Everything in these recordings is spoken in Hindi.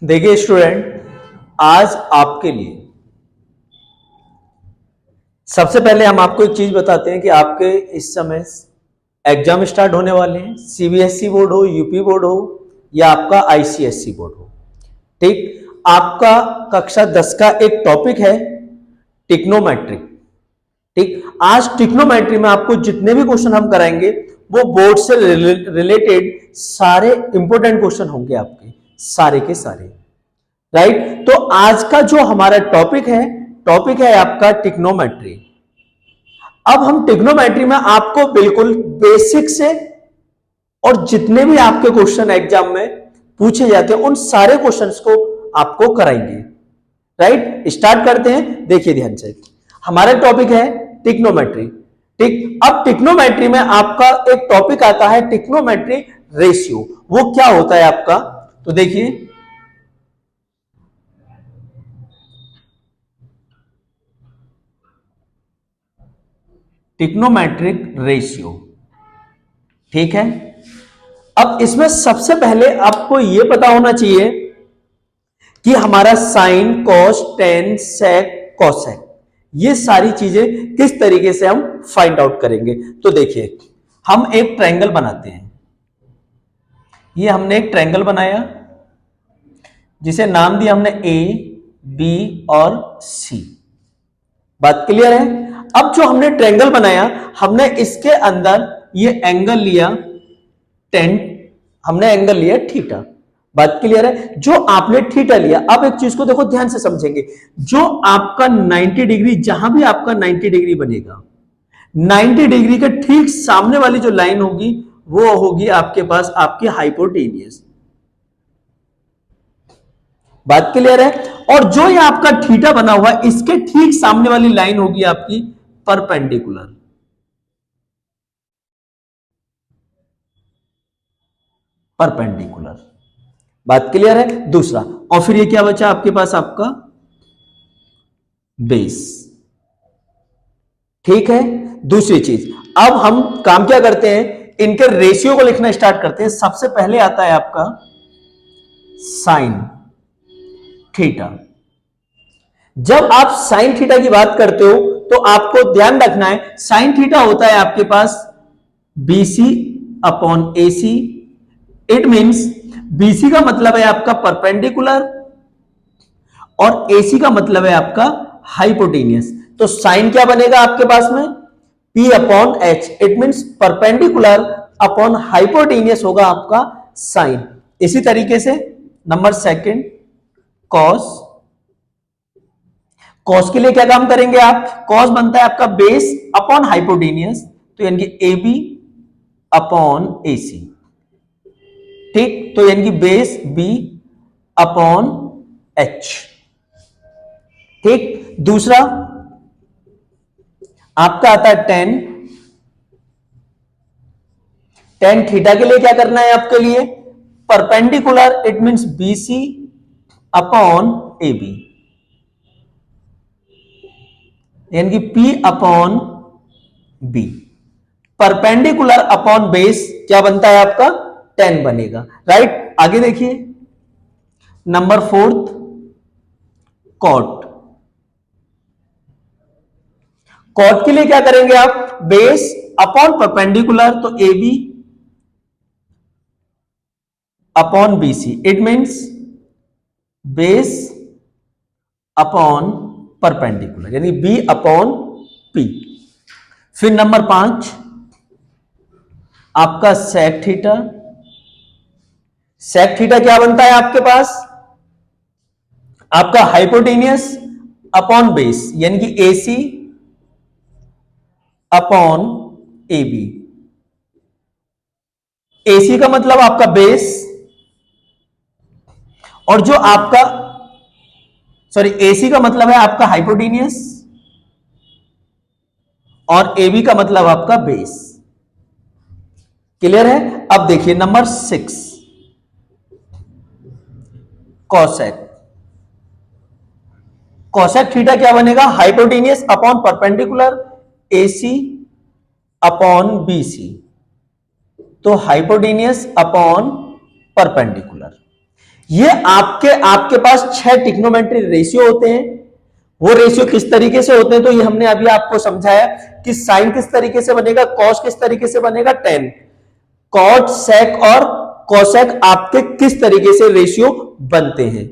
देखिए स्टूडेंट, आज आपके लिए सबसे पहले हम आपको एक चीज बताते हैं कि आपके इस समय एग्जाम स्टार्ट होने वाले हैं। सीबीएसई बोर्ड हो, यूपी बोर्ड हो या आपका आईसीएसई बोर्ड हो। ठीक, आपका कक्षा 10 का एक टॉपिक है टिक्नोमेट्रिक। ठीक, आज टिक्नोमेट्री में आपको जितने भी क्वेश्चन हम कराएंगे वो बोर्ड से रिलेटेड सारे इंपॉर्टेंट क्वेश्चन होंगे आपके, सारे के सारे। राइट, तो आज का जो हमारा टॉपिक है आपका टिक्नोमेट्री। अब हम टिक्नोमेट्री में आपको बिल्कुल बेसिक से और जितने भी आपके क्वेश्चन एग्जाम में पूछे जाते हैं उन सारे क्वेश्चंस को आपको कराएंगे। राइट, स्टार्ट करते हैं। देखिए ध्यान से, हमारा टॉपिक है टिक्नोमेट्री। ठीक, अब टिक्नोमेट्री में आपका एक टॉपिक आता है टिक्नोमेट्री रेशियो। वो क्या होता है आपका, तो देखिए टिक्नोमेट्रिक रेशियो। ठीक है, अब इसमें सबसे पहले आपको यह पता होना चाहिए कि हमारा साइन, कॉस, टेन, सेक, कोसेक, ये सारी चीजें किस तरीके से हम फाइंड आउट करेंगे। तो देखिए, हम एक ट्रायंगल बनाते हैं। ये हमने एक ट्रायंगल बनाया जिसे नाम दिया हमने ए, बी और सी। बात क्लियर है। अब जो हमने ट्रायंगल बनाया, हमने इसके अंदर ये एंगल लिया 10, हमने एंगल लिया थीटा। बात क्लियर है। जो आपने थीटा लिया, अब एक चीज को देखो ध्यान से समझेंगे। जो आपका 90 डिग्री, जहां भी आपका 90 डिग्री बनेगा, 90 डिग्री के ठीक सामने वाली जो लाइन होगी वो होगी आपके पास आपकी हाइपोटेनियस। बात क्लियर है। और जो ये आपका थीटा बना हुआ है, इसके ठीक सामने वाली लाइन होगी आपकी परपेंडिकुलर। परपेंडिकुलर, बात क्लियर है। दूसरा, और फिर ये क्या बचा आपके पास, आपका बेस। ठीक है, दूसरी चीज, अब हम काम क्या करते हैं, इनके रेशियो को लिखना स्टार्ट करते हैं। सबसे पहले आता है आपका साइन थीटा। जब आप साइन थीटा की बात करते हो तो आपको ध्यान रखना है, साइन थीटा होता है आपके पास BC upon AC. It means BC का मतलब है आपका परपेंडिकुलर और एसी का मतलब है आपका हाइपोटेनियस। तो साइन क्या बनेगा आपके पास में, P upon H. It means perpendicular upon hypotenuse होगा आपका साइन। इसी तरीके से नंबर सेकंड, कॉस। कॉस के लिए क्या काम करेंगे आप, कॉस बनता है आपका बेस अपॉन हाइपोटेनियस, तो यानी कि ए बी अपॉन ए सी। ठीक, तो यानी कि बेस बी अपॉन एच। ठीक, दूसरा आपका आता है टेन। टेन थीटा के लिए क्या करना है आपके लिए, perpendicular, it means BC upon A B, यानी कि P upon B. Perpendicular upon base क्या बनता है आपका, 10 बनेगा। राइट, आगे देखिए नंबर फोर्थ, कॉट। कॉट के लिए क्या करेंगे आप, बेस अपॉन परपेंडिकुलर, तो A B upon B C. It means base upon perpendicular, यानी बी अपॉन पी। फिर नंबर 5 आपका सेक थीटा। सेक थीटा क्या बनता है आपके पास, आपका हाइपोटेनियस अपॉन बेस, यानी कि AC upon A B. AC का मतलब आपका बेस, और जो आपका एसी का मतलब है आपका हाइपोटेनियस, और ए बी का मतलब आपका बेस। क्लियर है। अब देखिए नंबर 6, कॉसेक। कॉसेक थीटा क्या बनेगा, hypotenuse upon perpendicular, AC upon BC, तो हाइपोटेनियस अपॉन परपेंडिकुलर। ये आपके आपके पास 6 ट्रिग्नोमेट्री रेशियो होते हैं। वो रेशियो किस तरीके से होते हैं, तो ये हमने अभी आपको समझाया कि साइन किस तरीके से बनेगा, कॉस किस तरीके से बनेगा, टेन। कॉट, सेक और कोसेक आपके किस तरीके से रेशियो बनते हैं।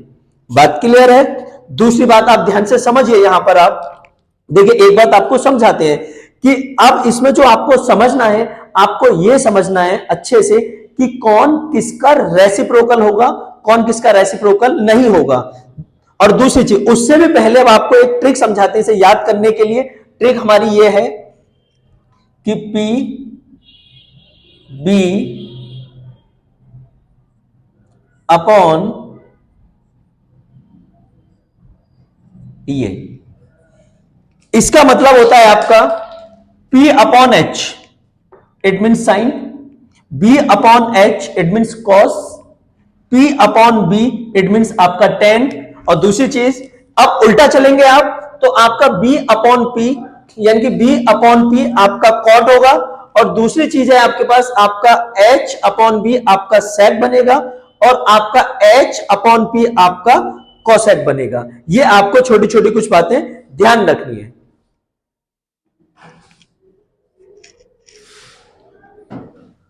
बात क्लियर है। दूसरी बात आप ध्यान से समझिए, यहां पर आप देखिए, एक बात आपको समझाते हैं कि अब इसमें जो आपको समझना है, आपको यह समझना है अच्छे से कि कौन किसका रेसिप्रोकल होगा, कौन किसका रेसिप्रोकल नहीं होगा। और दूसरी चीज, उससे भी पहले अब आपको एक ट्रिक समझाते हैं इसे याद करने के लिए। ट्रिक हमारी यह है कि पी बी अपॉन ये, इसका मतलब होता है आपका P upon H, it means sign, B upon H it means cos, P upon B it means आपका टेन। और दूसरी चीज, अब उल्टा चलेंगे आप तो आपका B अपॉन P यानी कि B अपॉन P आपका कॉट होगा। और दूसरी चीज है आपके पास आपका H अपॉन B आपका सेक बनेगा, और आपका H अपॉन P आपका कोसेक बनेगा। ये आपको छोटी छोटी कुछ बातें ध्यान रखनी है।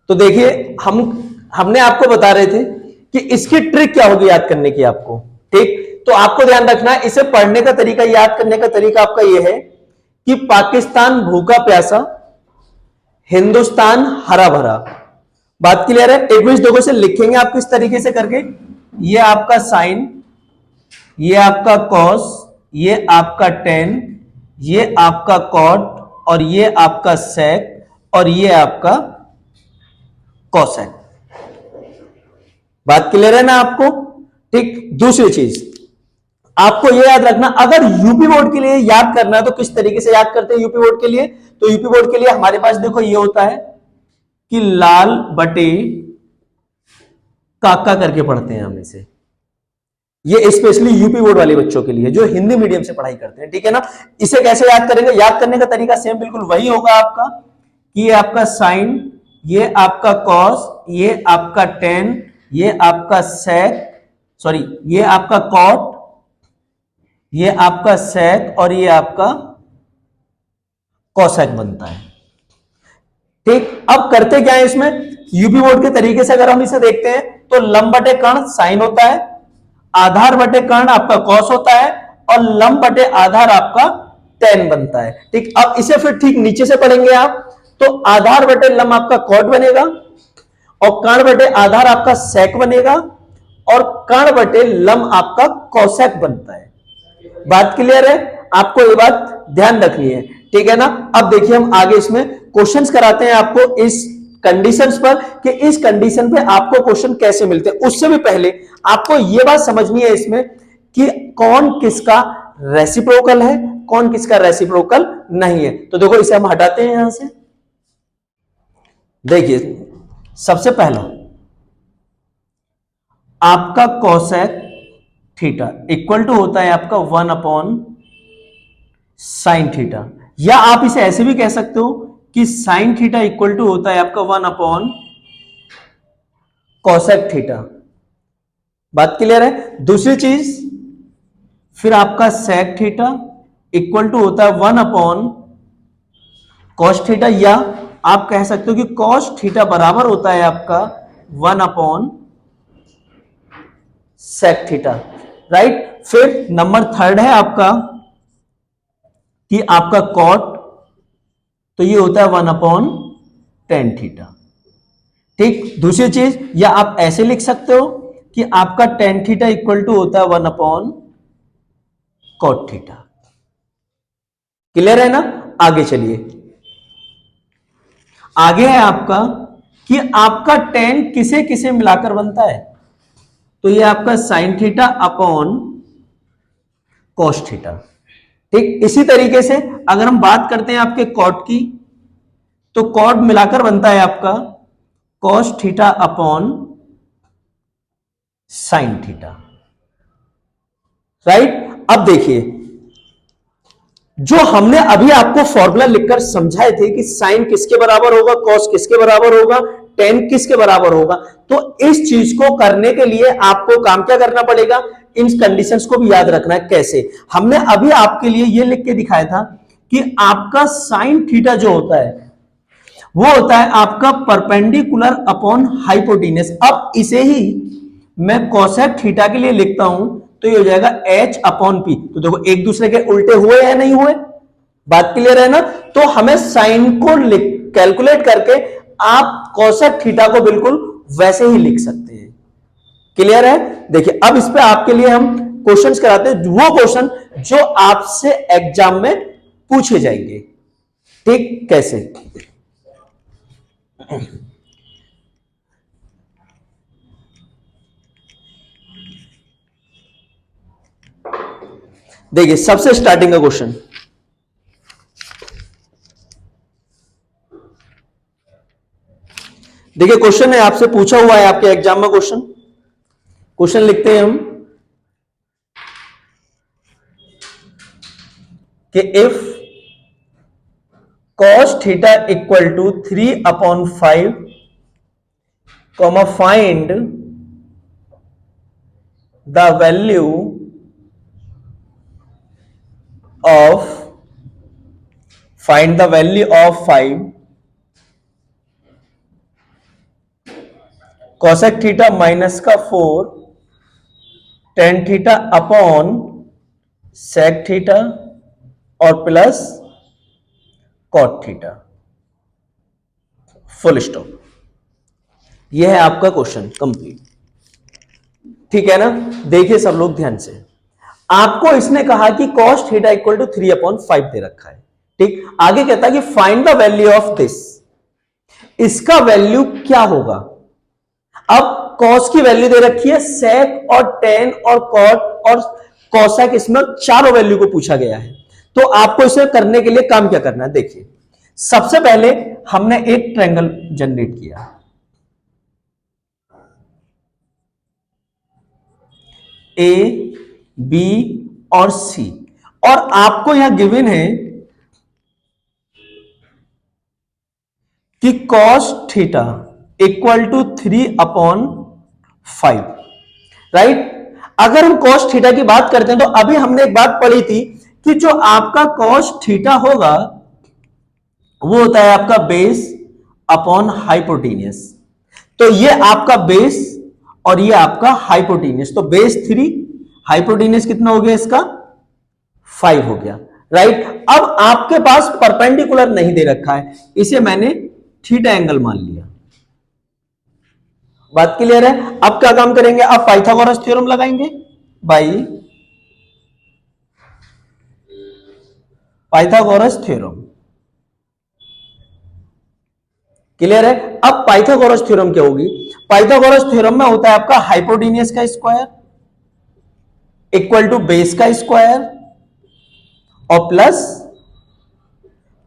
तो देखिए, हमने आपको बता रहे थे कि इसकी ट्रिक क्या होगी याद करने की आपको, ठीक। तो आपको ध्यान रखना है, इसे पढ़ने का तरीका, याद करने का तरीका आपका यह है कि पाकिस्तान भूखा प्यासा, हिंदुस्तान हरा भरा। बात क्लियर है। एक मिनट देखो, इसे लिखेंगे आप किस तरीके से करके, ये आपका साइन, ये आपका कॉस, ये आपका टेन, ये आपका कॉट, और ये आपका सेक, और ये आपका कोसेक। बात क्लियर है ना आपको, ठीक। दूसरी चीज आपको यह याद रखना, अगर यूपी बोर्ड के लिए याद करना है तो किस तरीके से याद करते हैं यूपी बोर्ड के लिए। तो यूपी बोर्ड के लिए हमारे पास देखो ये होता है कि लाल बटे काका करके पढ़ते हैं हम इसे। ये स्पेशली यूपी बोर्ड वाले बच्चों के लिए जो हिंदी मीडियम से पढ़ाई करते हैं, ठीक है ना। इसे कैसे याद करेंगे, याद करने का तरीका सेम बिल्कुल वही होगा आपका कि ये आपका साइन, ये आपका कॉस, ये आपका टेन, ये आपका सेक, सॉरी ये आपका कॉट, ये आपका सेक, और ये आपका कोसेक बनता है, ठीक। अब करते क्या है इसमें, यूपी बोर्ड के तरीके से अगर हम इसे देखते हैं तो लंब बटे कर्ण साइन होता है, आधार बटे कर्ण आपका कॉस होता है, और लंब बटे आधार आपका टेन बनता है, ठीक। अब इसे फिर ठीक नीचे से पढ़ेंगे आप, तो आधार बटे लंब आपका कॉट बनेगा, और कर्ण बटे आधार आपका सेक बनेगा, और कर्ण बटे लंब आपका कोसेक बनता है। बात क्लियर है, आपको ये बात ध्यान रखनी है, ठीक है ना। अब देखिए, हम आगे इसमें क्वेश्चंस कराते हैं आपको इस कंडीशंस पर, कि इस कंडीशन पे आपको क्वेश्चन कैसे मिलते हैं। उससे भी पहले आपको यह बात समझनी है इसमें कि कौन किसका रेसिप्रोकल है, कौन किसका रेसिप्रोकल नहीं है। तो देखो, इसे हम हटाते हैं यहां से। देखिए, सबसे पहला आपका कोसेक थीटा इक्वल टू होता है आपका 1 अपॉन साइन थीटा, या आप इसे ऐसे भी कह सकते हो कि साइन थीटा इक्वल टू होता है आपका 1 अपॉन कोसेक थीटा। बात क्लियर है। दूसरी चीज, फिर आपका सेक थीटा इक्वल टू होता है 1 अपॉन कॉस थीटा, या आप कह सकते हो कि कॉस थीटा बराबर होता है आपका 1 अपॉन सेक थीटा, राइट। फिर नंबर थर्ड है आपका कि आपका कॉट, तो ये होता है 1 अपॉन टेन थीटा, ठीक। दूसरी चीज, या आप ऐसे लिख सकते हो कि आपका टेन थीटा इक्वल टू होता है 1 अपॉन कॉट थीटा। क्लियर है ना। आगे चलिए, आगे है आपका कि आपका टेन किसे किसे मिलाकर बनता है, तो ये आपका sine theta upon cos theta, ठीक। इसी तरीके से अगर हम बात करते हैं आपके कॉट की, तो कॉट मिलाकर बनता है आपका cos theta upon sine theta, right. अब देखिए, जो हमने अभी आपको फॉर्मूला लिखकर समझाए थे कि साइन किसके बराबर होगा, कॉस किसके बराबर होगा, टेन किसके बराबर होगा। तो इस चीज को करने के लिए आपको काम क्या करना पड़ेगा, इन कंडीशंस को भी याद रखना है। कैसे, हमने अभी आपके लिए ये लिख के दिखाया था कि आपका साइन थीटा जो होता है वो होता है आपका परपेंडिकुलर अपॉन हाइपोटेन्यूस। अब इसे ही मैं कोसेक थीटा के लिए लिखता हूं तो ये हो जाएगा h अपॉन पी। तो देखो एक दूसरे के उल्टे हुए या नहीं हुए, बात क्लियर है ना। तो हमें साइन को कैलकुलेट करके आप कोसेक थीटा को बिल्कुल वैसे ही लिख सकते हैं। क्लियर है। देखिए अब इस पे आपके लिए हम क्वेश्चंस कराते हैं, वो क्वेश्चन जो आपसे एग्जाम में पूछे जाएंगे। ठीक, कैसे, देखिए सबसे स्टार्टिंग का क्वेश्चन, देखिए क्वेश्चन है आपसे पूछा हुआ है आपके एग्जाम में। क्वेश्चन लिखते हैं हम कि if cos theta equal to 3/5 find the value of find the value of 5 cosec theta minus का 4 tan theta upon sec theta और plus cot theta, full stop. यह है आपका क्वेश्चन कंप्लीट। ठीक है ना। देखिए सब लोग ध्यान से, आपको इसने कहा कि cos थीटा इक्वल टू 3/5 दे रखा है। ठीक, आगे कहता है कि find the value of this, इसका वैल्यू क्या होगा। अब cos की वैल्यू दे रखी है, sec और tan और cot और cosec, इसमें चारों वैल्यू को पूछा गया है। तो आपको इसे करने के लिए काम क्या करना है, देखिए सबसे पहले हमने एक ट्रायंगल जनरेट किया, ए बी और सी, और आपको यहां गिवन है कि cos theta equal to 3/5, right. अगर हम cos थीटा की बात करते हैं तो अभी हमने एक बात पढ़ी थी कि जो आपका cos थीटा होगा वो होता है आपका बेस अपॉन हाइपोटेन्यूस। तो ये आपका बेस और ये आपका हाइपोटेन्यूस, तो बेस 3, हाइपोटेन्यूस कितना हो गया इसका 5 हो गया, राइट। अब आपके पास परपेंडिकुलर नहीं दे रखा है, इसे मैंने थीटा एंगल मान लिया। बात क्लियर है। अब क्या काम करेंगे, अब पाइथागोरस थ्योरम लगाएंगे बाई पाइथागोरस थ्योरम। क्लियर है। अब पाइथागोरस थ्योरम क्या होगी, पाइथागोरस थ्योरम में होता है आपका हाइपोटेन्यूस का स्क्वायर इक्वल टू बेस का स्क्वायर और प्लस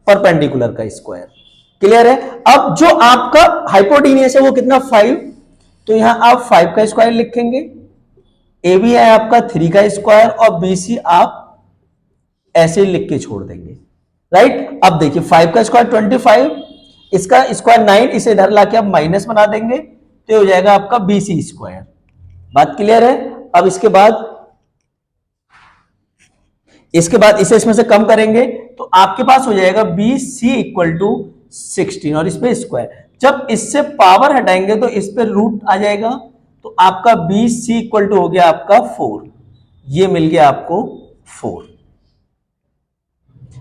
परपेंडिकुलर का स्क्वायर। क्लियर है। अब जो आपका हाइपोटेन्यूस है वो कितना 5, तो यहां आप 5 का स्क्वायर लिखेंगे, ए बी है आपका 3 का स्क्वायर और बी सी आप ऐसे लिख के छोड़ देंगे, राइट। अब देखिए 5 का स्क्वायर 25, इसका स्क्वायर 9, इसे इधर लाके आप माइनस बना देंगे तो हो जाएगा आपका बी सी स्क्वायर। बात क्लियर है। अब इसके बाद इसे इसमें से कम करेंगे तो आपके पास हो जाएगा बी सी इक्वल टू 16 और इस पे स्क्वायर। जब इससे पावर हटाएंगे तो इस पे रूट आ जाएगा, तो आपका बी सी इक्वल टू हो गया आपका 4, ये मिल गया आपको 4,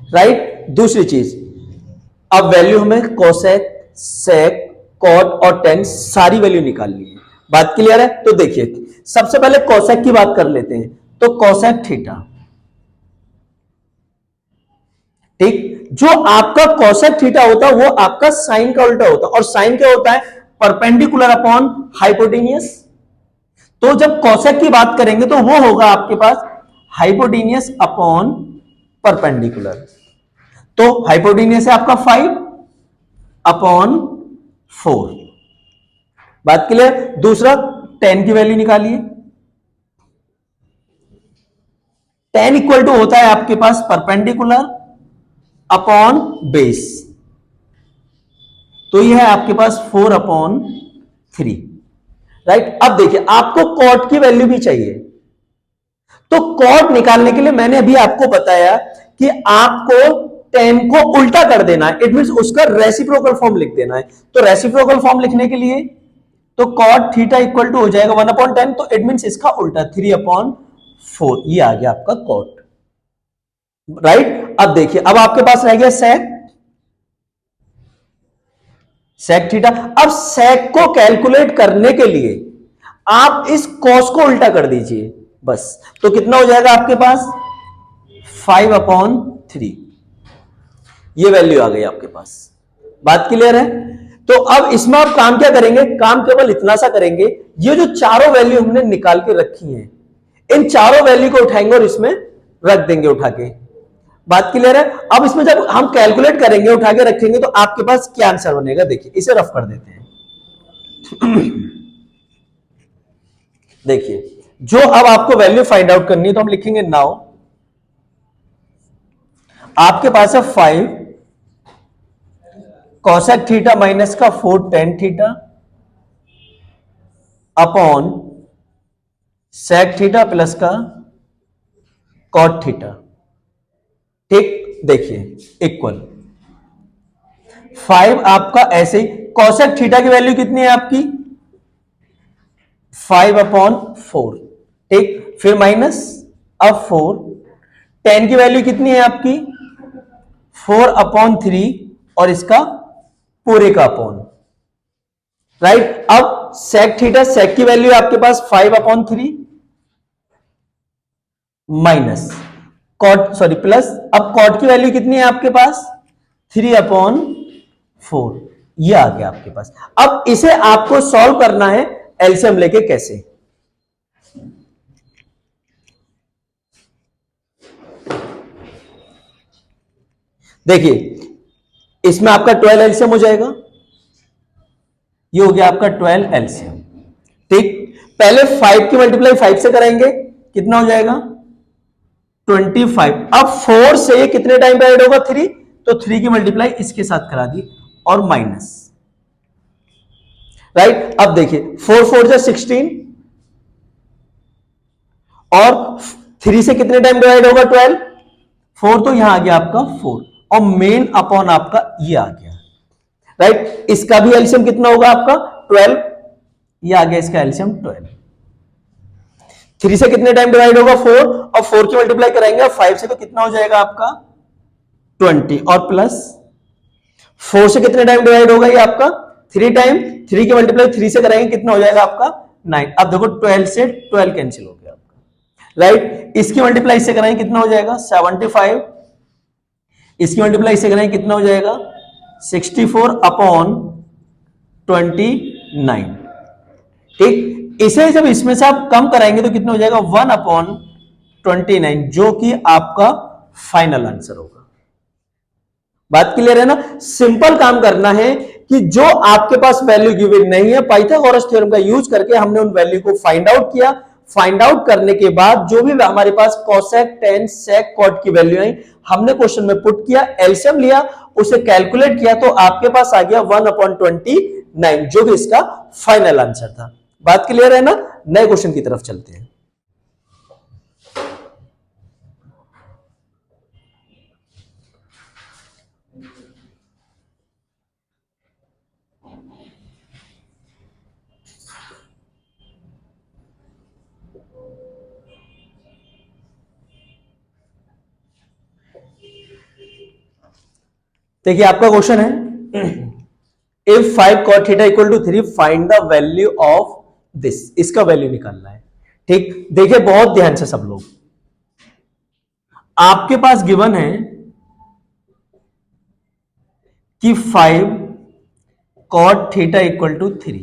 राइट। दूसरी चीज, अब वैल्यू हमें कोसेक, सेक, कॉट और टेन सारी वैल्यू निकालनी है। बात क्लियर है। तो देखिए सबसे पहले कोसेक की बात कर लेते हैं, तो कोसेक थीटा, ठीक, जो आपका कोसेक थीटा होता है वो आपका साइन का उल्टा होता है, और साइन क्या होता है, परपेंडिकुलर अपॉन हाइपोटेन्यूस। तो जब कोसेक की बात करेंगे तो वो होगा आपके पास हाइपोटेन्यूस अपॉन परपेंडिकुलर। तो हाइपोटेन्यूस है आपका 5 अपॉन 4। बात क्लियर। दूसरा टेन की वैल्यू निकालिए, टेन इक्वल टू होता है आपके पास परपेंडिकुलर अपॉन बेस। तो यह है आपके पास 4/3, राइट। अब देखिए आपको कॉट की वैल्यू भी चाहिए, तो कॉट निकालने के लिए मैंने अभी आपको बताया कि आपको tan को उल्टा कर देना है, इट मींस उसका रेसिप्रोकल फॉर्म लिख देना है। तो रेसिप्रोकल फॉर्म लिखने के लिए तो कॉट थीटा इक्वल टू हो जाएगा 1/10, तो इट मींस इसका उल्टा 3/4, ये आ गया आपका कॉट, राइट। अब देखिए अब आपके पास रह गया सेक थीटा। अब सेक को कैलकुलेट करने के लिए आप इस कॉस को उल्टा कर दीजिए बस, तो कितना हो जाएगा आपके पास 5/3, ये वैल्यू आ गई आपके पास। बात क्लियर है? तो अब इसमें आप काम क्या करेंगे, काम केवल इतना सा करेंगे, ये जो चारों वैल्यू हमने निकाल के रखी हैं, इन चारों वैल्यू को उठाएंगे और इसमें रख देंगे उठा के। बात क्लियर है? अब इसमें जब हम कैलकुलेट करेंगे, उठा के रखेंगे, तो आपके पास क्या आंसर बनेगा, देखिए इसे रफ कर देते हैं। देखिए जो अब आपको वैल्यू फाइंड आउट करनी है, तो हम लिखेंगे नाउ आपके पास है 5 कॉसेक थीटा माइनस का 4 tan theta upon sec theta plus का कॉट थीटा, ठीक। देखिए इक्वल 5 आपका ऐसे ही, कॉसेक थीटा की वैल्यू कितनी है आपकी 5/4, ठीक। फिर माइनस, अब 4, tan की वैल्यू कितनी है आपकी 4/3 और इसका पूरे का अपॉन, राइट। अब सेक थीटा, सेक की वैल्यू आपके पास 5/3 माइनस कॉट, सॉरी प्लस, अब कॉट की वैल्यू कितनी है आपके पास 3/4, ये आ गया आपके पास। अब इसे आपको सॉल्व करना है एलसीएम लेके, कैसे, देखिए इसमें आपका 12 एलसीएम हो जाएगा, ये हो गया आपका 12 एलसीएम, ठीक। पहले 5 की मल्टीप्लाई 5 से कराएंगे, कितना हो जाएगा 25। अब 4 से ये कितने टाइम पे ऐड होगा 3, तो 3 की मल्टीप्लाई इसके साथ करा दी और माइनस, राइट। अब देखिए 4 4 जा 16 और 3 से कितने टाइम डिवाइड होगा 12, 4 तो यहां आ गया आपका 4 और मेन अपॉन आपका ये आ गया, राइट। इसका भी एलसीएम कितना होगा आपका 12, ये आ गया इसका एलसीएम 12। 3 से कितने टाइम डिवाइड होगा 4 और 4 की मल्टीप्लाई कराएंगे 5 से, तो कितना हो जाएगा आपका 20 और प्लस 4 से कितने टाइम डिवाइड होगा ये आपका 3 टाइम, 3 की मल्टीप्लाई 3 से कराएंगे, कितना हो जाएगा आपका 9। अब देखो 12 से 12 कैंसिल हो गया आपका, राइट। इसकी मल्टीप्लाई से कराएंगे कितना हो जाएगा 75, इसकी मल्टीप्लाई से कराएंगे कितना हो जाएगा 64/29, ठीक। इसे जब इसमें से आप कम कराएंगे तो कितना हो जाएगा 1/29, जो कि आपका फाइनल आंसर होगा। बात क्लियर है ना? सिंपल काम करना है कि जो आपके पास वैल्यू गिवन नहीं है, पाइथागोरस थ्योरम का यूज करके हमने उन वैल्यू को फाइंड आउट किया। फाइंड आउट करने के बाद जो भी हमारे पास कॉसेक, टेन, सेक, कॉट की वैल्यू आई, हमने क्वेश्चन में पुट किया, एलसीएम लिया, उसे कैलकुलेट किया, तो आपके पास आ गया 1/29, जो कि इसका फाइनल आंसर था। बात क्लियर है ना? नए क्वेश्चन की तरफ चलते हैं। देखिए आपका क्वेश्चन है, if 5 cot theta equal to 3 find the value of this, इसका वैल्यू निकालना है, ठीक। देखिए बहुत ध्यान से सब लोग, आपके पास गिवन है कि 5 cot थीटा इक्वल टू 3,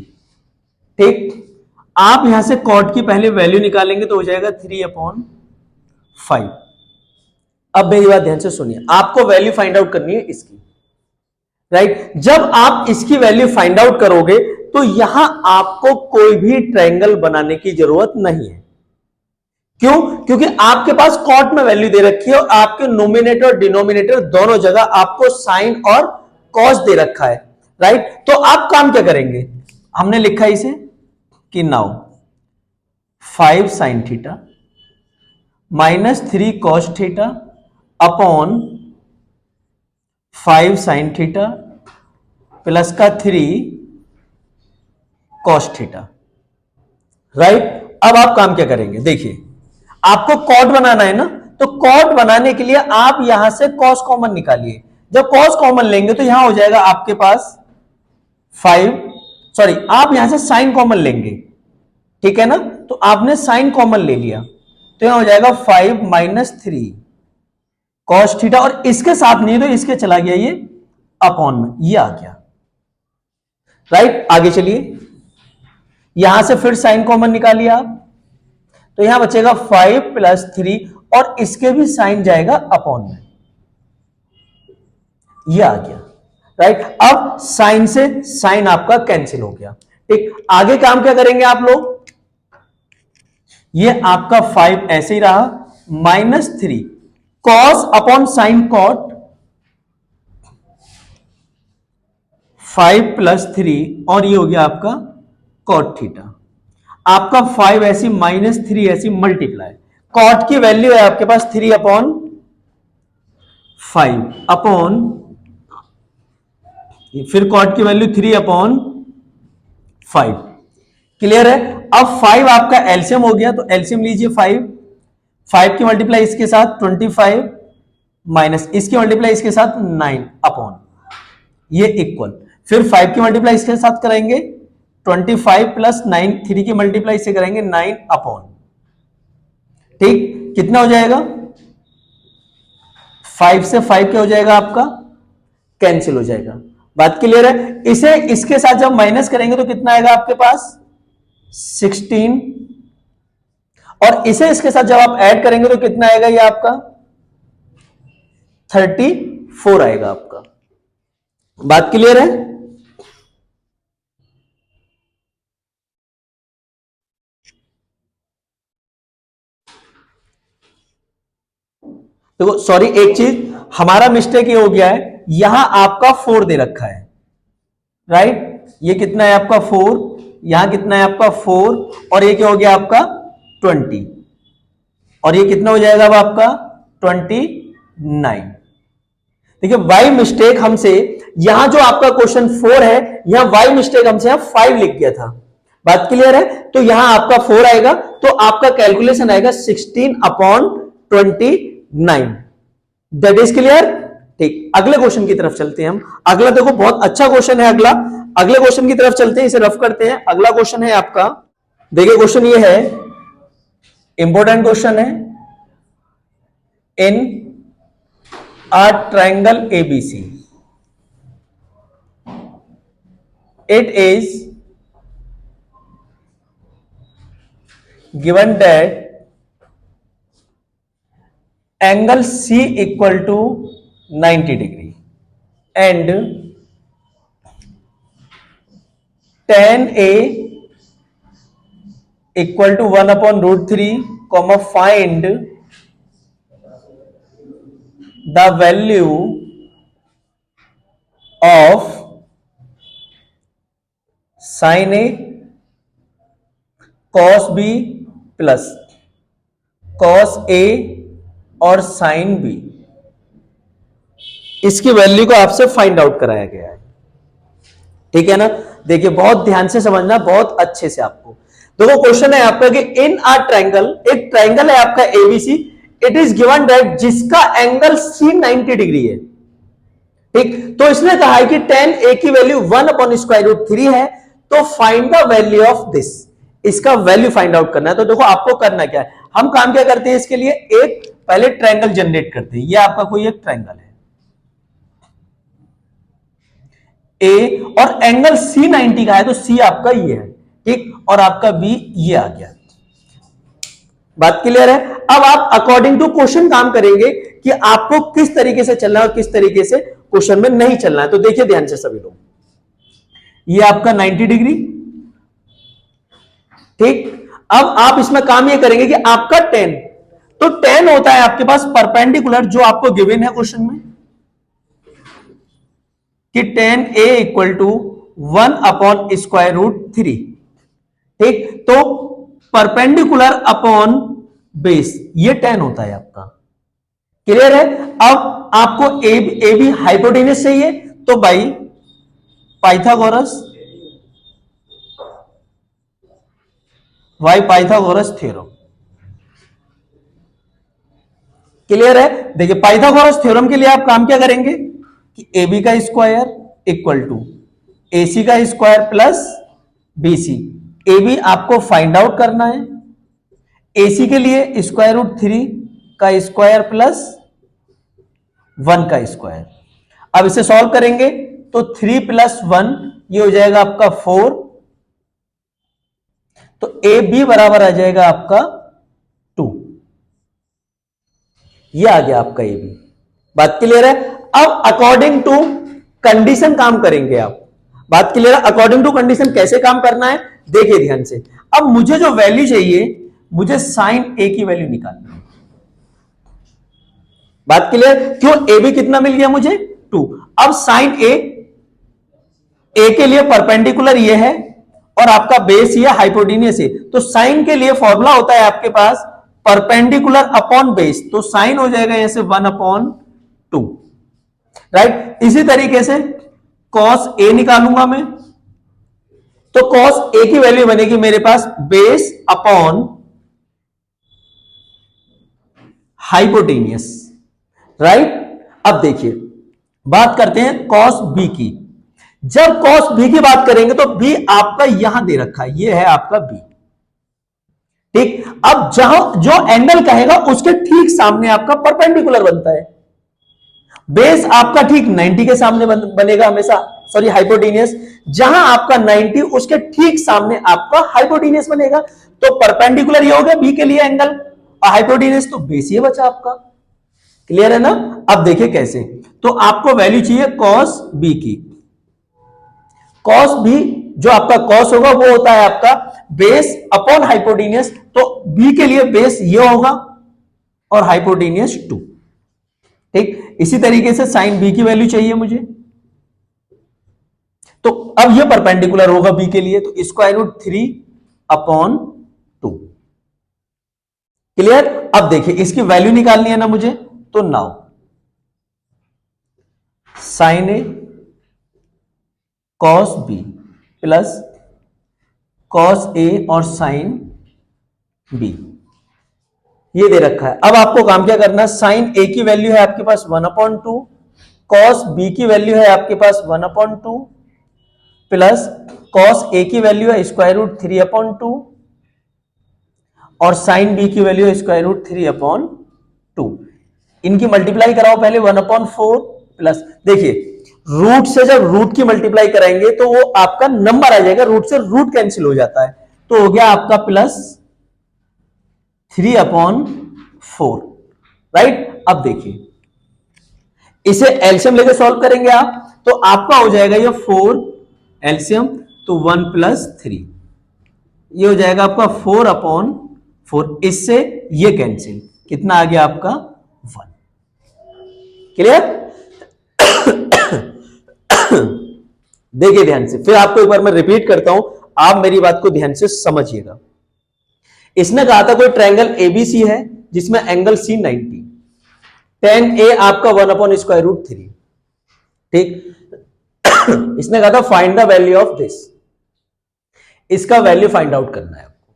ठीक। आप यहां से cot की पहले वैल्यू निकालेंगे तो हो जाएगा 3/5। अब मेरी बात ध्यान से सुनिए, आपको वैल्यू फाइंड आउट करनी है इसकी, राइट। जब आप इसकी वैल्यू फाइंड आउट करोगे तो यहां आपको कोई भी ट्रायंगल बनाने की जरूरत नहीं है। क्यों? क्योंकि आपके पास कॉट में वैल्यू दे रखी है और आपके नोमिनेटर और डिनोमिनेटर दोनों जगह आपको साइन और कॉस दे रखा है, राइट। तो आप काम क्या करेंगे, हमने लिखा इसे कि now 5 sine theta minus 3 cos theta upon 5 sine theta plus का 3 कॉस थीटा, राइट। अब आप काम क्या करेंगे, देखिए आपको कॉट बनाना है ना, तो कॉट बनाने के लिए आप यहां से कॉस कॉमन निकालिए। जब कॉस कॉमन लेंगे तो यहां हो जाएगा आपके पास 5, सॉरी आप यहां से साइन कॉमन लेंगे, ठीक है ना। तो आपने साइन कॉमन ले लिया तो यहां हो जाएगा 5 माइनस 3 कॉस थीटा, और इसके साथ नहीं तो इसके चला गया ये अपॉन में, ये आ गया, राइट। आगे चलिए, यहां से फिर साइन कॉमन निकालिए आप, तो यहां बचेगा 5 प्लस 3 और इसके भी साइन जाएगा अपॉन में, ये आ गया, राइट। अब साइन से साइन आपका कैंसिल हो गया, ठीक। आगे काम क्या करेंगे आप लोग, ये आपका 5 ऐसे ही रहा, minus 3 cos upon sine cot, 5 plus 3 और ये हो गया आपका कॉट थीटा। आपका 5 ऐसी माइनस 3 ऐसी मल्टीप्लाई, कॉट की वैल्यू है आपके पास 3 अपॉन 5 अपॉन, फिर कॉट की वैल्यू 3 अपॉन 5, क्लियर है। अब 5 आपका एलसीएम हो गया, तो एलसीएम लीजिए 5 की मल्टीप्लाई इसके साथ 25 माइनस इसकी मल्टीप्लाई इसके साथ 9 अपॉन, ये इक्वल, फिर 5 की मल्टीप्लाई इसके साथ करेंगे 25 प्लस 9, 3 की मल्टीप्लाई से करेंगे 9 अपॉन, ठीक। कितना हो जाएगा, 5 से 5 क्या हो जाएगा आपका, कैंसिल हो जाएगा, बात क्लियर है। इसे इसके साथ जब माइनस करेंगे तो कितना आएगा आपके पास 16, और इसे इसके साथ जब आप ऐड करेंगे तो कितना आएगा, ये आपका 34 आएगा आपका, बात क्लियर है। देखो सॉरी एक चीज हमारा मिस्टेक ये हो गया है, यहां आपका 4 दे रखा है, राइट। ये कितना है आपका 4, यहां कितना है आपका 4, और ये क्या हो गया आपका 20, और ये कितना हो जाएगा अब आपका 29। देखिए वाई मिस्टेक हमसे, यहां जो आपका क्वेश्चन 4 है, यहां वाई मिस्टेक हमसे यहां 5 लिख गया था, बात क्लियर है। तो यहां आपका 4 आएगा, तो आपका कैलकुलेशन आएगा 16 अपॉन 29, दैट इज क्लियर, ठीक। अगले क्वेश्चन की तरफ चलते हैं हम। अगला देखो बहुत अच्छा क्वेश्चन है अगला, अगले क्वेश्चन की तरफ चलते हैं, इसे रफ करते हैं। अगला क्वेश्चन है आपका, देखिए क्वेश्चन ये है, इंपॉर्टेंट क्वेश्चन है, इन a triangle ABC, it is given that angle C equal to 90 degree and tan A equal to 1 upon root 3, comma find the value of sin A cos B plus cos A और sin B, इसकी वैल्यू को आपसे फाइंड आउट कराया गया है, ठीक है ना। देखिए बहुत ध्यान से समझना, बहुत अच्छे से आपको। देखो क्वेश्चन है आपका कि इन आ ट्रायंगल, एक ट्रायंगल है आपका ABC, it is given that जिसका एंगल सी 90 डिग्री है, ठीक। तो इसने कहा है कि tan a की वैल्यू 1 अपॉन स्क्वायर रूट 3 है, तो find the value of this, इसका वैल्यू फाइंड आउट करना है। तो देखो आपको करना क्या है, हम काम क्या करते हैं इसके लिए, एक पहले ट्रायंगल जनरेट करते हैं। ये आपका कोई एक ट्रायंगल है ए, और एंगल सी 90 का है, तो सी आपका ये है, ठीक, और आपका बी ये आ गया, बात क्लियर है। अब आप अकॉर्डिंग टू क्वेश्चन काम करेंगे कि आपको किस तरीके से चलना है और किस तरीके से क्वेश्चन में नहीं चलना है। तो देखिए ध्यान से सभी लोग, ये आपका 90 डिग्री, ठीक। अब आप इसमें काम ये करेंगे कि आपका tan, तो tan होता है आपके पास परपेंडिकुलर, जो आपको गिवन है क्वेश्चन में, कि tan A इक्वल टू 1/√3। ठीक, तो परपेंडिकुलर अपॉन बेस ये tan होता है आपका। क्लियर है? अब आपको ए बी हाइपोटेन्यूस चाहिए, तो भाई पाइथागोरस थ्योरम। क्लियर है? देखिए पाइथागोरस थ्योरम के लिए आप काम क्या करेंगे कि ए बी का square equal to A C का square plus B C. A B आपको फाइंड आउट करना है, ए सी के लिए √3 का स्क्वायर प्लस 1 का स्क्वायर। अब इसे सॉल्व करेंगे तो 3 + 1 ये हो जाएगा आपका 4, तो ए बी बराबर आ जाएगा आपका 2। ये आ गया आपका ए बी। बात क्लियर है? अब अकॉर्डिंग टू कंडीशन काम करेंगे आप। बात क्लियर है? अकॉर्डिंग टू कंडीशन कैसे काम करना है देखिए ध्यान से। अब मुझे जो वैल्यू चाहिए, मुझे साइन ए की वैल्यू निकालनी है। बात क्लियर? क्यों? ए बी कितना मिल गया मुझे 2। अब साइन ए के लिए परपेंडिकुलर ये है और आपका बेस ये हाइपोटेन्यूस है, तो साइन के लिए फॉर्मूला होता है आपके पास परपेंडिकुलर अपॉन बेस, तो साइन हो जाएगा यहां से 1/2। राइट? इसी तरीके से कॉस ए निकालूंगा मैं, तो कॉस ए की वैल्यू बनेगी मेरे पास बेस अपॉन हाइपोटेन्यूस। राइट? अब देखिए बात करते हैं कॉस बी की। जब कॉस बी की बात करेंगे तो बी आपका यहां दे रखा है, ये है आपका बी। ठीक, अब जहां जो एंगल कहेगा उसके ठीक सामने आपका परपेंडिकुलर बनता है। बेस आपका ठीक 90 के सामने बनेगा हमेशा, सॉरी हाइपोटेन्यूस। जहां आपका 90 उसके ठीक सामने आपका हाइपोटेन्यूस बनेगा, तो परपेंडिकुलर ये हो गया बी के लिए एंगल, और हाइपोटेन्यूस तो बेस ये बचा आपका। क्लियर है ना? अब देखिए कैसे, तो आपको वैल्यू चाहिए कॉस बी की। कॉस बी जो आपका कॉस होगा वो होता है आपका बेस अपॉन हाइपोटेन्यूस, तो बी के लिए बेस ये होगा और हाइपोटेन्यूस 2। ठीक, इसी तरीके से साइन बी की वैल्यू चाहिए मुझे, तो अब ये परपेंडिकुलर होगा बी के लिए, तो √3/2। क्लियर? अब देखिए इसकी वैल्यू निकालनी है ना मुझे, तो now sine A cos B plus cos A और साइन बी ये दे रखा है। अब आपको काम क्या करना है, साइन ए की वैल्यू है आपके पास 1/2, कॉस बी की वैल्यू है आपके पास 1/2 प्लस कॉस ए की वैल्यू है √3/2 और साइन बी की वैल्यू है √3/2। इनकी मल्टीप्लाई कराओ पहले 1/4 प्लस, देखिए रूट से जब रूट की मल्टीप्लाई कराएंगे तो वो आपका नंबर आ जाएगा, रूट से रूट कैंसिल हो जाता है, तो हो गया आपका प्लस 3/4। राइट? अब देखिए इसे एलसीएम लेके सॉल्व करेंगे आप, तो आपका हो जाएगा ये 4 एलसीएम, तो 1 + 3 ये हो जाएगा आपका 4/4। इससे ये कैंसिल, कितना आ गया आपका 1। क्लियर? देखिए ध्यान से, फिर आपको एक बार मैं रिपीट करता हूं, आप मेरी बात को ध्यान से समझिएगा। इसने कहा था कोई ट्रायंगल एबीसी है जिसमें एंगल सी 90, tan ए आपका 1/√3। ठीक, इसने कहा था find the value of this, इसका वैल्यू फाइंड आउट करना है आपको।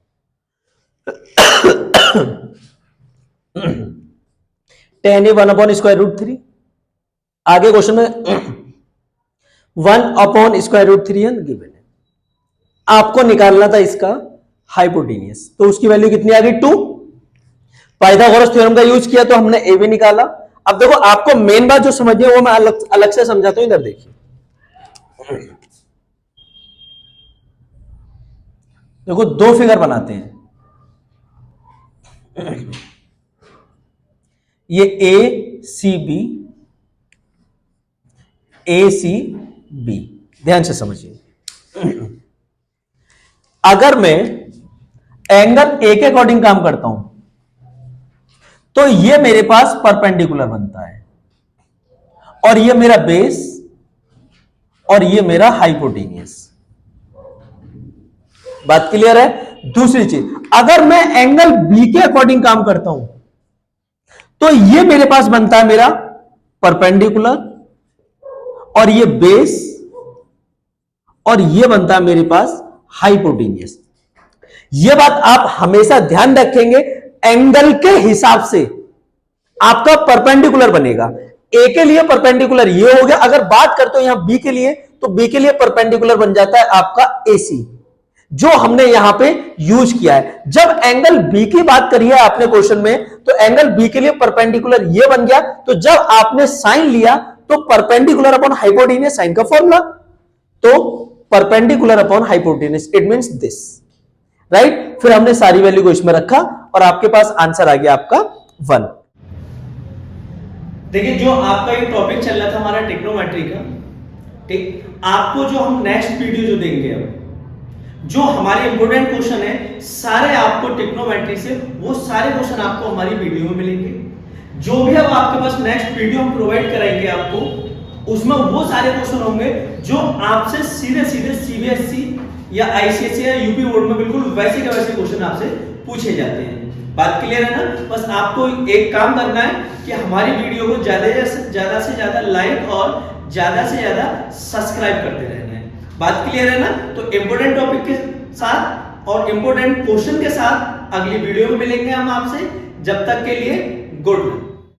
tan ए 1/√3, आगे क्वेश्चन में 1/√3 गिवन है, आपको निकालना था इसका हाइपोटेन्यूस, तो उसकी वैल्यू कितनी आ गई 2। पाइथागोरस थ्योरम का यूज किया तो हमने ए भी निकाला। अब देखो आपको मेन बात जो समझनी है वो मैं अलग से समझाता हूं, इधर देखिए। देखो दो फिगर बनाते हैं, ये ए सी बी, ध्यान से समझिए। अगर मैं एंगल ए के अकॉर्डिंग काम करता हूं तो ये मेरे पास परपेंडिकुलर बनता है और ये मेरा बेस और ये मेरा हाइपोटेनियस। बात क्लियर है? दूसरी चीज, अगर मैं एंगल बी के अकॉर्डिंग काम करता हूं तो ये मेरे पास बनता है मेरा परपेंडिकुलर, और ये बेस, और ये बनता है मेरे पास हाइपोटेनियस। ये बात आप हमेशा ध्यान रखेंगे, एंगल के हिसाब से आपका परपेंडिकुलर बनेगा। ए के लिए परपेंडिकुलर ये हो गया, अगर बात करते हो यहां बी के लिए, तो बी के लिए परपेंडिकुलर बन जाता है आपका एसी, जो हमने यहां पे यूज किया है। जब एंगल बी की बात करी है आपने क्वेश्चन में, तो एंगल बी के लिए परपेंडिकुलर ये बन गया। तो जब आपने साइन लिया तो परपेंडिकुलर अपॉन हाइपोटेनियस साइन का फॉर्मूला, तो perpendicular upon hypotenuse it means this, right. फिर हमने सारी वैल्यू को इसमें रखा और आपके पास आंसर आ गया आपका 1। देखिए, जो आपका ये टॉपिक चल रहा था हमारा ट्रिग्नोमेट्री का, ठीक, आपको जो हम नेक्स्ट वीडियो जो देंगे, अब जो हमारे इंपोर्टेंट क्वेश्चन है सारे आपको ट्रिग्नोमेट्री से, वो सारे क्वेश्चन आपको हमारी वीडियो में मिलेंगे। जो भी अब आपके पास नेक्स्ट वीडियो हम प्रोवाइड कराएंगे आपको, उसमें वो सारे क्वेश्चन होंगे जो आपसे सीधे सीधे सीबीएसई या आईसीएसई या यूपी बोर्ड में बिल्कुल वैसे के वैसे क्वेश्चन आपसे पूछे जाते हैं। बात क्लियर है ना? बस आपको एक काम करना है कि हमारी वीडियो को ज्यादा से ज्यादा लाइक और ज्यादा से ज्यादा सब्सक्राइब करते रहना है। बात क्लियर है ना? तो इंपोर्टेंट टॉपिक के साथ और इंपोर्टेंट क्वेश्चन के साथ अगली वीडियो में मिलेंगे हम आपसे। जब तक के लिए गुड लक।